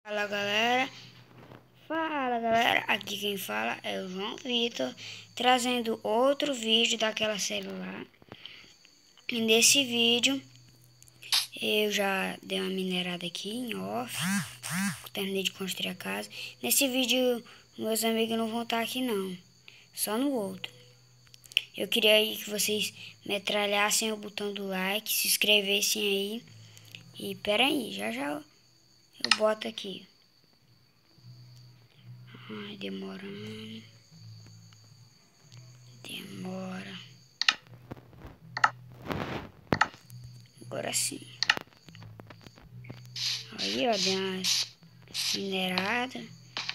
Fala galera, aqui quem fala é o João Vitor, trazendo outro vídeo daquela série lá. E nesse vídeo eu já dei uma minerada aqui em off, terminei de construir a casa. Nesse vídeo meus amigos não vão estar aqui não, só no outro. Eu queria aí que vocês metralhassem o botão do like, se inscrevessem aí. E pera aí, já eu boto aqui. Ai, demorando. Demora. Agora sim. Aí, ó, dei uma minerada.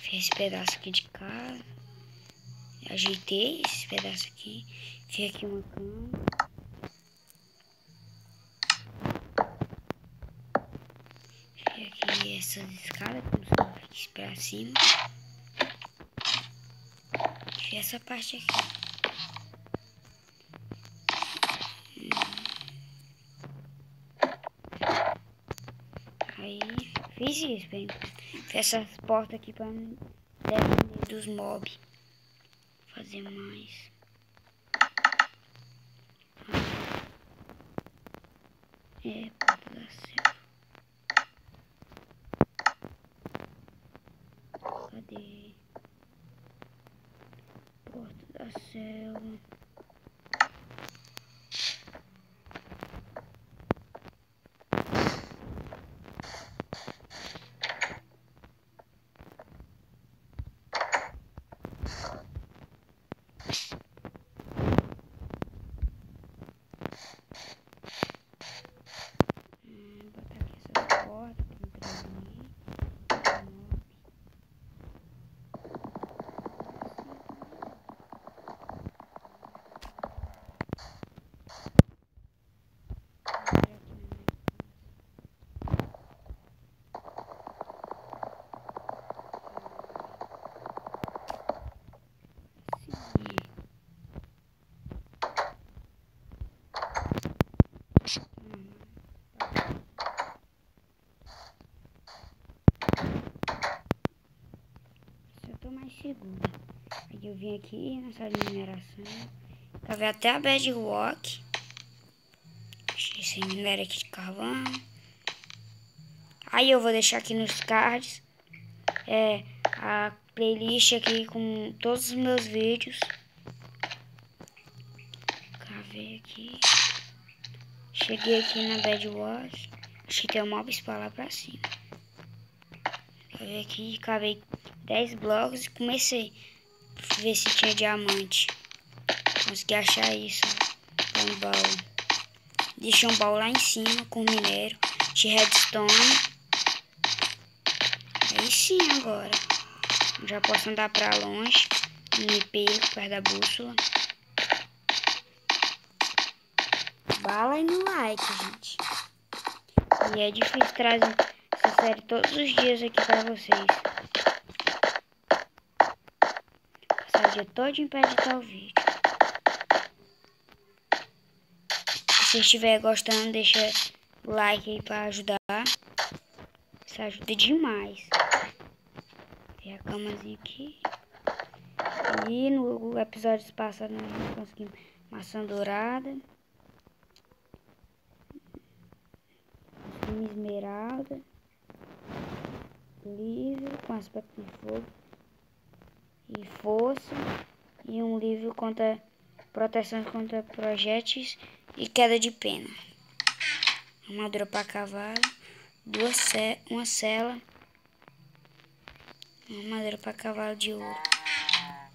Fiz esse pedaço aqui de casa. Ajeitei esse pedaço aqui. Fiz aqui uma cama. Fiz aqui essas escadas, como se eu fique pra cima. Fiz essa parte aqui. Aí, fiz isso, bem. Fiz essas portas aqui pra defender dos mobs. Fazer mais. Porta da selva. Cadê? Porta da selva. Botar aqui essas portas pra imprimir. Eu tô mais segura. Aí eu vim aqui nessa mineração. Cavei até a bedrock. Deixei esse minério aqui de carvão. Aí eu vou deixar aqui nos cards a playlist aqui com todos os meus vídeos. Cavei aqui. Cheguei aqui na bedrock. Acho que tem um mob lá pra cima. Cavei aqui, cavei 10 blocos e comecei a ver se tinha diamante. Consegui achar isso no baú. Deixei um baú lá em cima com minério de redstone. Aí sim agora. Já posso andar pra longe. Me perco perto da bússola. Bala aí no like, gente. E é difícil trazer essa série todos os dias aqui pra vocês. Passar o dia todo em pé de editar o vídeo. Se você estiver gostando, deixa o like aí pra ajudar. Isso ajuda demais. Tem a camazinha aqui. E no episódio passado nós conseguimos maçã dourada. Conseguimos esmeralda. Livro com aspecto de fogo. E força. E um livro contra proteção contra projéteis e queda de pena. Armadura para cavalo. Uma cela. Uma armadura para cavalo de ouro.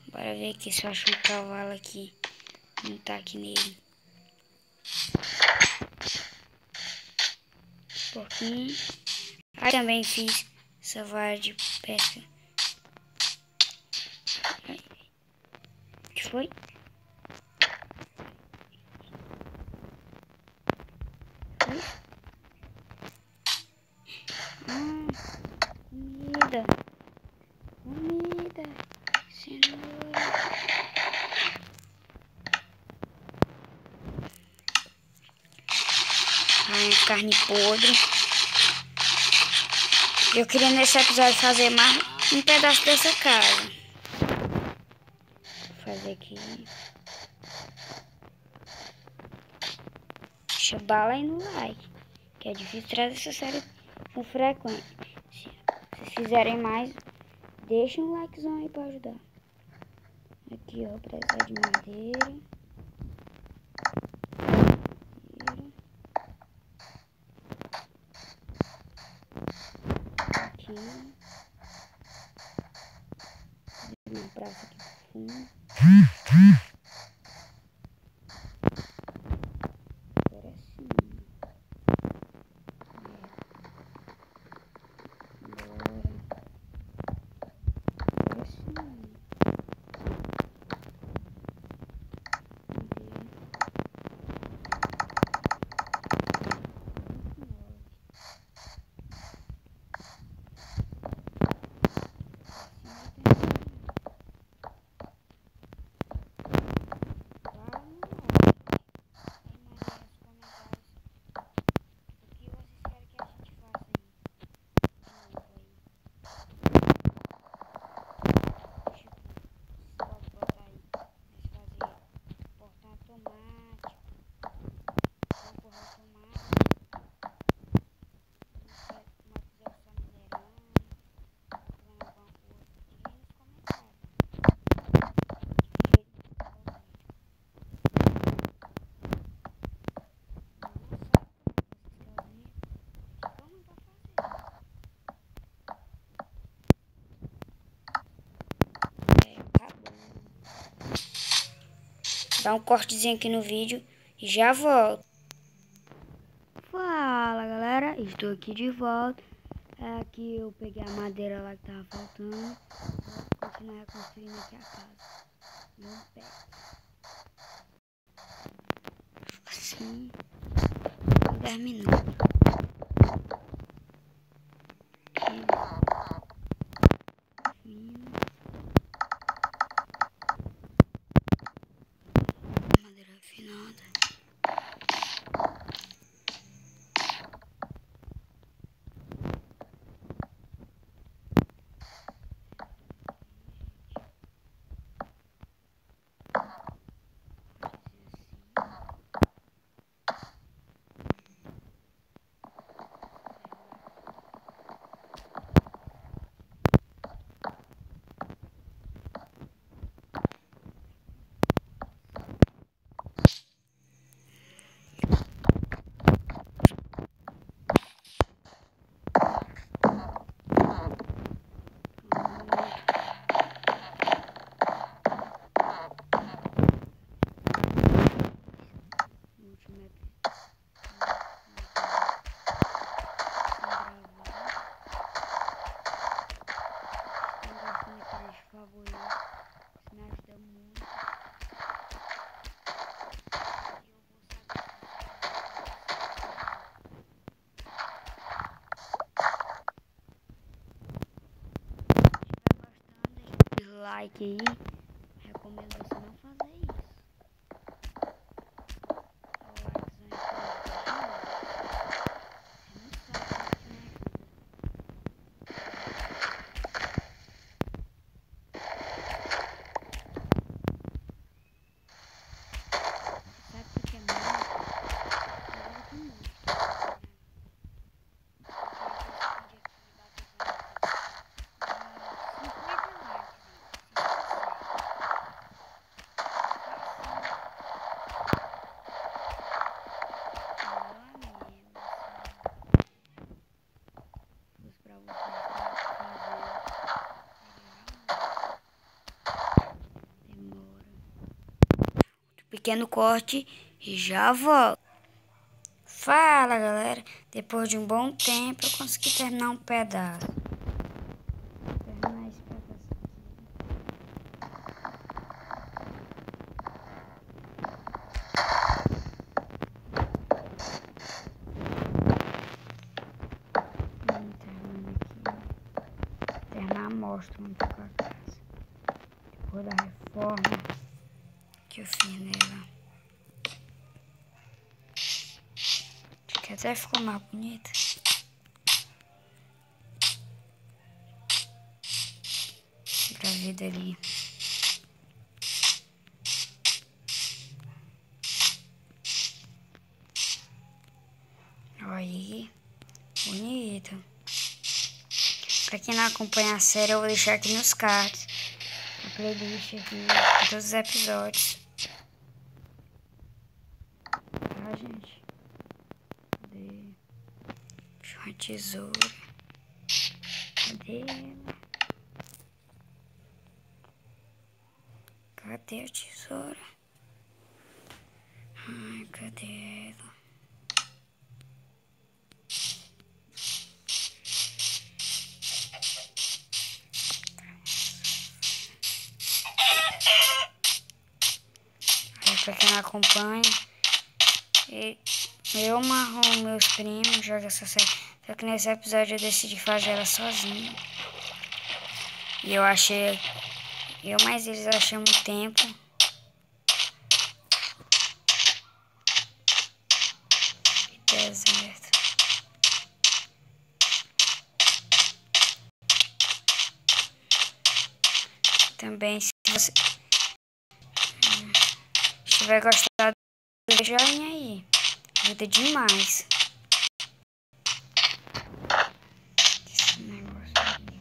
Bora ver aqui se eu acho um cavalo aqui. Não tá aqui nele. Porquinho. Aí também fiz essa vara de pesca. O que foi? Comida. Comida. Cenoura. Ai, carne podre. Eu queria nesse episódio fazer mais um pedaço dessa casa. Vou fazer aqui. Deixa bala aí no like, que é difícil trazer essa série com frequência. Se vocês fizerem mais, deixa um likezão aí pra ajudar. Aqui, ó, precisar de madeira. Aqui. Uma praça aqui pro fundo. Agora sim. Bora. Agora sim. Dá um cortezinho aqui no vídeo e já volto. Fala, galera, estou aqui de volta. Aqui eu peguei a madeira lá que tava faltando. Vou continuar reconstruindo aqui a casa. Não pega. Assim, 10 minutos. Madeira afinada. Like aí, recomendo você não fazer isso. Pequeno corte e já volto. Fala, galera, depois de um bom tempo eu consegui terminar um pedaço. Vou terminar esse pedaço aqui. Terminar a mostra onde ficou a casa. Depois da reforma que eu fiz nela. Que até ficou mais bonita. pra vida ali. Olha aí, bonito. Pra quem não acompanha a série, eu vou deixar aqui nos cards a playlist aqui de todos os episódios. Tá, gente? Cadê? Puxa uma tesoura. Cadê ela? Cadê a tesoura? Ai, cadê ela? Pra quem não acompanha, eu amarro meus primos, jogo essa série. Só que nesse episódio eu decidi fazer ela sozinha. E eu achei, mais eles achamos tempo. E deserto. Também, se você tiver gostado, deixa joinha aí. Ajuda demais. Esse negócio aqui.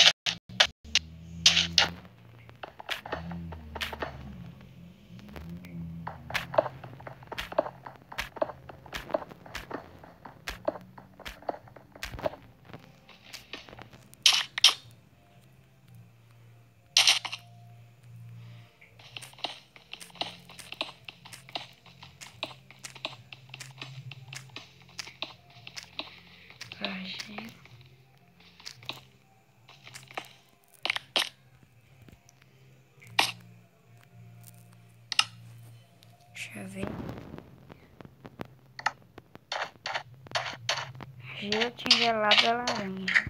Deixa eu ver. Gelo tinha gelado da laranja.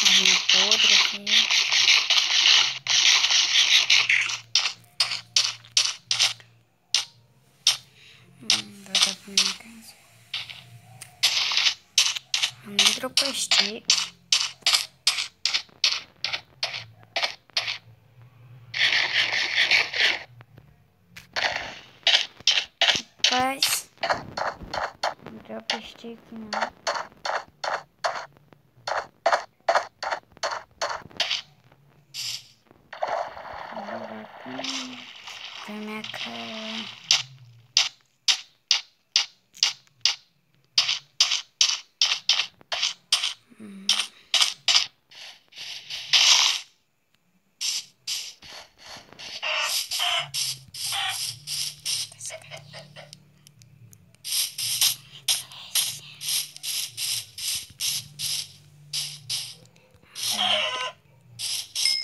Uma podre aqui. Vai dar pra minha casa. Um hidropostick. Mas hidropostick não. Tem minha cara.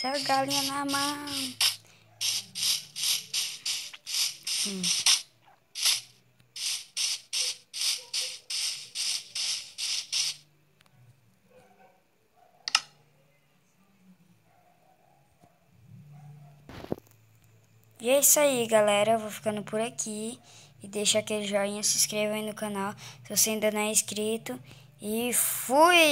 Tem a galinha na mão. E é isso aí, galera. Eu vou ficando por aqui. E deixa aquele joinha, se inscreva aí no canal se você ainda não é inscrito. E fui!